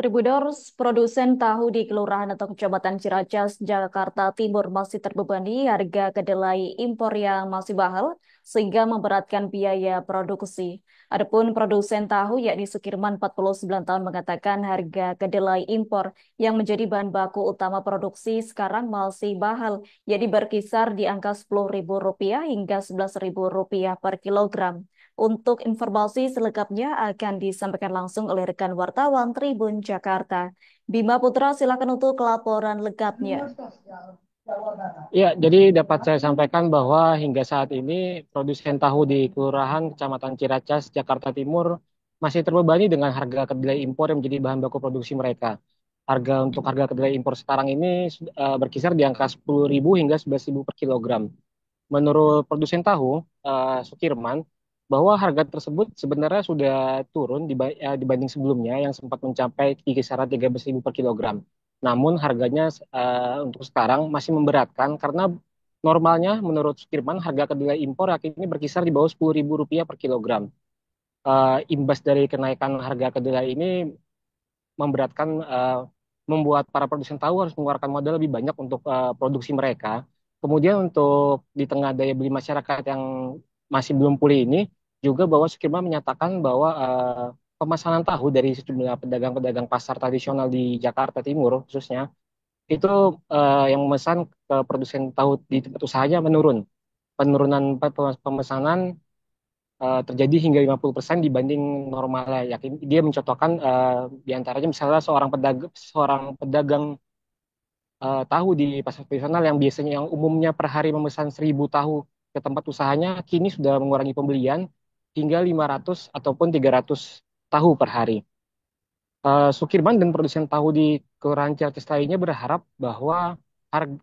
Tribuners, produsen tahu di Kelurahan atau Kecamatan Ciracas, Jakarta Timur masih terbebani harga kedelai impor yang masih mahal sehingga memberatkan biaya produksi. Adapun produsen tahu yakni Sukirman 49 tahun mengatakan harga kedelai impor yang menjadi bahan baku utama produksi sekarang masih mahal, yakni berkisar di angka Rp10.000 hingga Rp11.000 per kilogram. Untuk informasi selengkapnya akan disampaikan langsung oleh rekan wartawan Tribun Jakarta. Bima Putra, silakan untuk laporan lengkapnya. Ya, jadi dapat saya sampaikan bahwa hingga saat ini produsen tahu di Kelurahan Kecamatan Ciracas, Jakarta Timur masih terbebani dengan harga kedelai impor yang menjadi bahan baku produksi mereka. Harga kedelai impor sekarang ini berkisar di angka 10.000 hingga 11.000 per kilogram. Menurut produsen tahu, Sukirman, bahwa harga tersebut sebenarnya sudah turun dibanding sebelumnya yang sempat mencapai di kisaran 13.000 per kilogram. Namun harganya untuk sekarang masih memberatkan karena normalnya menurut Sukirman harga kedelai impor akhirnya berkisar di bawah Rp10.000 per kilogram. Imbas dari kenaikan harga kedelai ini memberatkan, membuat para produsen tahu harus mengeluarkan modal lebih banyak untuk produksi mereka. Kemudian untuk di tengah daya beli masyarakat yang masih belum pulih ini, juga bahwa Sukirman menyatakan bahwa pemesanan tahu dari sejumlah pedagang-pedagang pasar tradisional di Jakarta Timur khususnya, itu yang memesan ke produsen tahu di tempat usahanya menurun. Penurunan pemesanan terjadi hingga 50% dibanding normalnya. Yakin dia mencontohkan di antaranya misalnya seorang pedagang tahu di pasar tradisional yang umumnya per hari memesan 1.000 tahu ke tempat usahanya, kini sudah mengurangi pembelian hingga 500 ataupun 300 tahu per hari. Sukirman dan produsen tahu di Kelurahan Ciracas lainnya berharap bahwa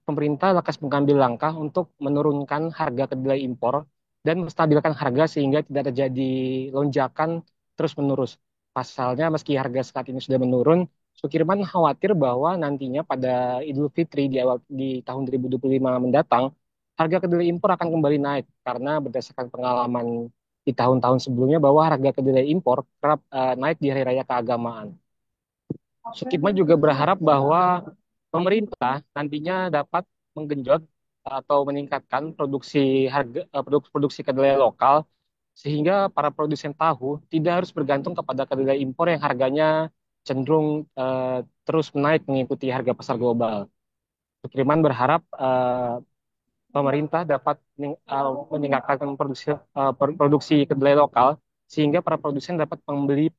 pemerintah lekas mengambil langkah untuk menurunkan harga kedelai impor dan menstabilkan harga sehingga tidak terjadi lonjakan terus-menerus. Pasalnya, meski harga saat ini sudah menurun, Sukirman khawatir bahwa nantinya pada Idul Fitri di tahun 2025 mendatang, harga kedelai impor akan kembali naik karena berdasarkan pengalaman di tahun-tahun sebelumnya bahwa harga kedelai impor kerap naik di hari raya keagamaan. Sukirman juga berharap bahwa pemerintah nantinya dapat menggenjot atau meningkatkan produksi kedelai lokal sehingga para produsen tahu tidak harus bergantung kepada kedelai impor yang harganya cenderung terus menaik mengikuti harga pasar global. Sukirman berharap pemerintah dapat meningkatkan produksi kedelai lokal sehingga para produsen dapat membeli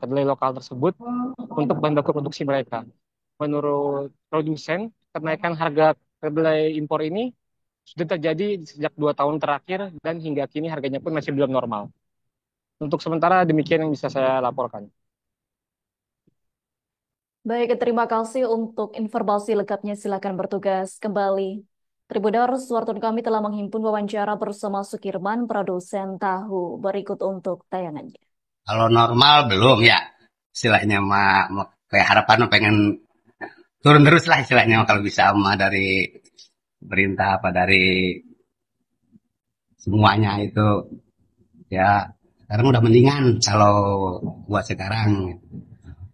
kedelai lokal tersebut untuk bahan baku produksi mereka. Menurut produsen, kenaikan harga kedelai impor ini sudah terjadi sejak 2 tahun terakhir dan hingga kini harganya pun masih belum normal. Untuk sementara demikian yang bisa saya laporkan. Baik, terima kasih untuk informasi lengkapnya. Silakan bertugas kembali. Tribuners, wartawan kami telah menghimpun wawancara bersama Sukirman, produsen tahu. Berikut untuk tayangannya. Kalau normal belum ya, istilahnya kayak harapan pengen turun terus lah istilahnya kalau bisa mah dari pemerintah apa dari semuanya itu ya sekarang udah mendingan kalau buat sekarang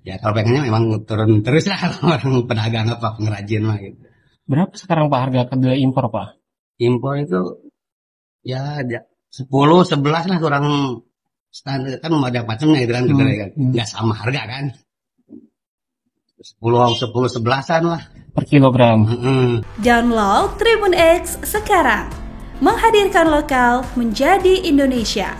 ya kalau pengennya memang turun terus lah kalau orang pedagang apa pengrajin mah gitu. Berapa sekarang Pak harga kedelai impor Pak? Impor itu ya 10 11 lah kurang standar kan banyak macamnya gitu kan kedelai kan nggak sama harga kan 10 11-an lah Per kilogram. Download Tribun X sekarang. Menghadirkan lokal menjadi Indonesia.